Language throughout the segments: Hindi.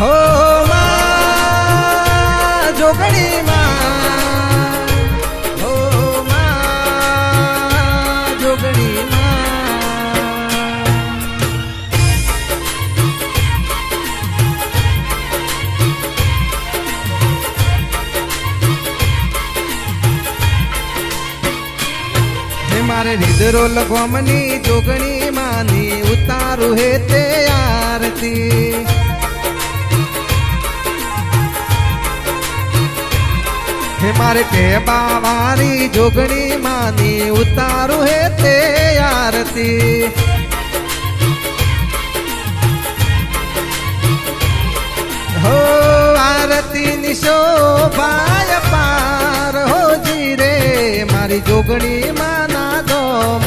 हो मां जोगणी मां, हो मां जोगणी मारे निद्रो लगमनी जोगणी मानी उतारू है ते आरती। हे मारे टेबा वारी जोगणी मानी उतारू है ते आरती। हो आरती निशोभाय पार हो जी रे मारी जोगणी माना दोम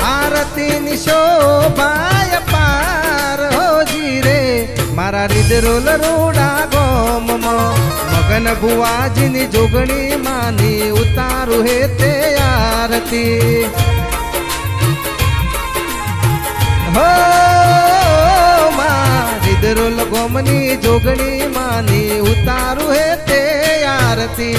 आरती निशोभाय पार हो जी रे मारा रिदरोल रूडा गोम मगन बुआजी नी जोगणी मानी उतारू है ते आरती। हो रिदरोल गोमनी जोगणी मानी उतारू है ते आरती।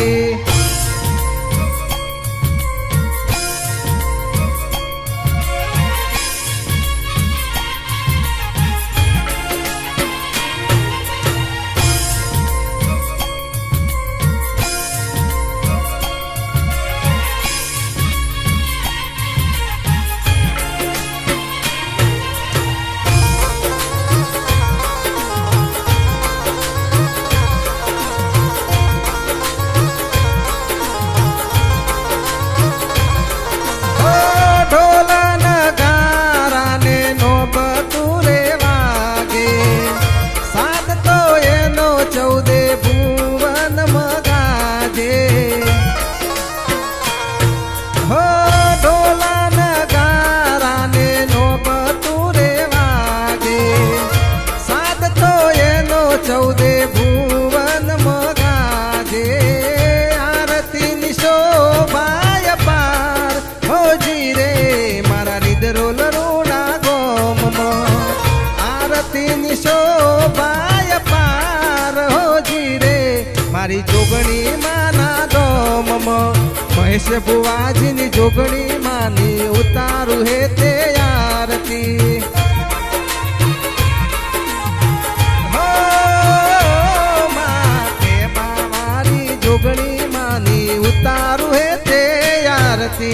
शोभाय पार हो जी रे मारी जोगणी माना दोम महेश बुआजी नी जोगणी मानी उतारू है ते आरती। हो माते बावारी जोगणी मानी उतारू है ते आरती।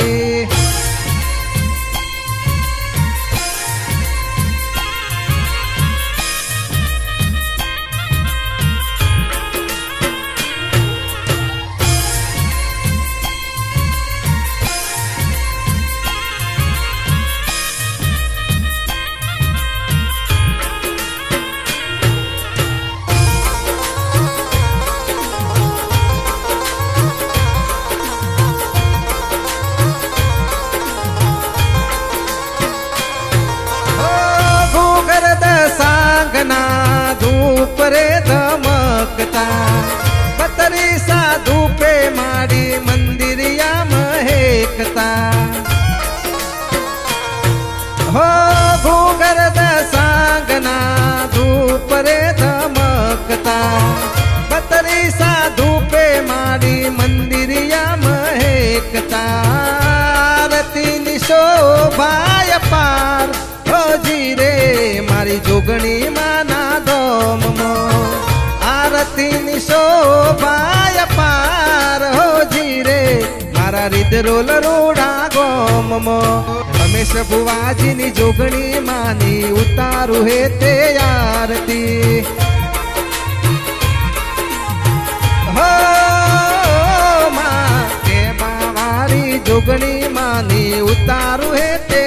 सांगना धूप रे धमकता बतरी सा धूपे माड़ी मंदिरिया महकता। हो भूगर्द सांगना धूप रे धमकता बतरी सा धूपे माड़ी मंदिरिया महकता। आरती निशोभाय पार हो जी रे मारी जोगणी माना दोम आरती निशोभाय पार हो जी रे मारा रिदरोल रूडा गोम रमेश बुआजी नी जोगणी मानी उतारू है ते आरती। हो माते बावारी जोगणी मानी उतारू है ते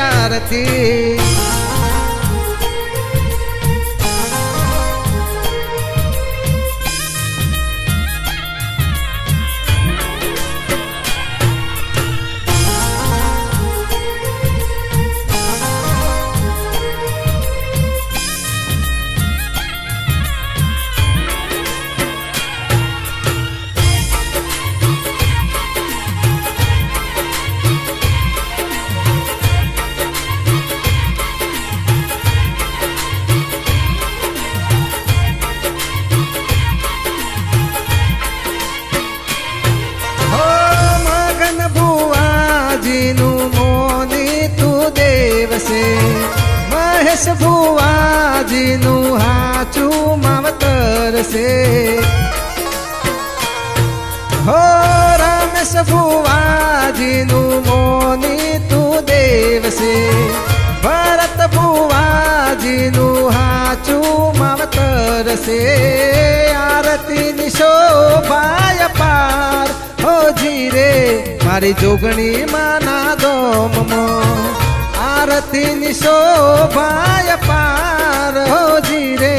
आरती। રમેશ ભુવાજીનું હાચું માવતર છે હો રમેશ ભુવાજીનું મોની તું દેવ છે ભરત ભુવાજીનું હાચું માવતર છે આરતીની શોભાય પાર હો જીરે મારી જોગણી માના દોમમાં આરતીની શોભાય પાર હો જીરે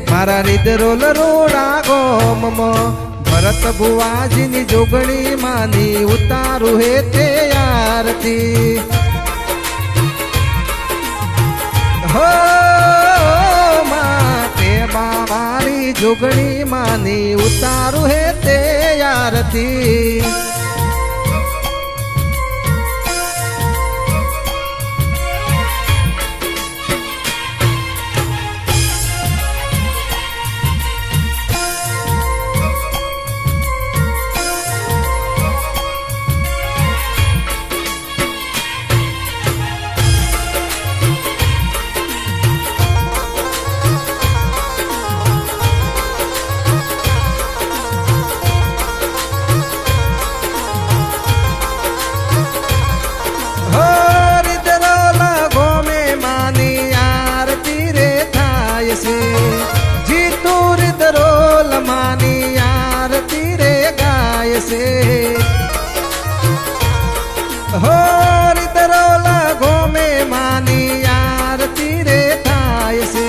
મારા રીદરોલ રોડા ગોમમાં ભરત ભુવાજીની જોગણી માની ઉતારું હે તે આરતી હો માતે બાવારી જોગણી માની ઉતારું હે તે આરતી हो रिदरोल गोमे मानी आरती रे थाय से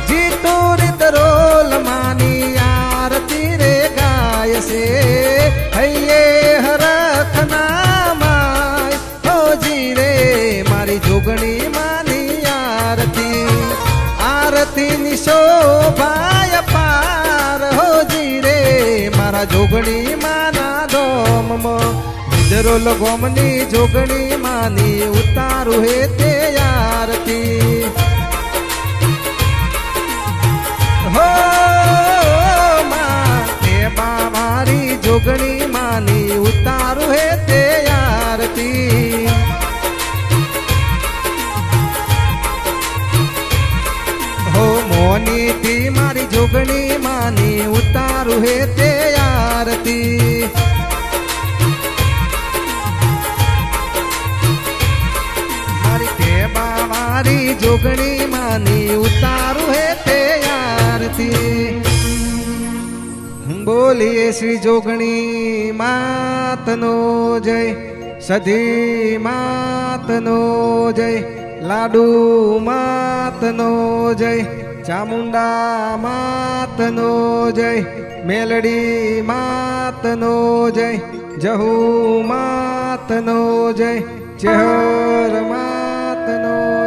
जीतू रिदरोल मानी आरती रे गाय से हये हरखना माय हो जी रे मारी जोगणी मानी आरती आरती नि शोभाय पार हो जी रे मारा जोगणी माना दोम जरोल गोमनी जोगणी मानी उतारू हे ते आरती हो माते बावारी जोगणी मानी उतारू हे ते आरती हो मोनी थी मारी जोगणी मानी उतारू हे ते आरती मारी जोगणी मानी उतारू है ते आरती बोलिए श्री जोगणी मातनो जय सधी मातनो जय लाडू मातनो जय चामुंडा मातनो जय मेलडी मातनो जय जहू मातनो जय चेहर मातनो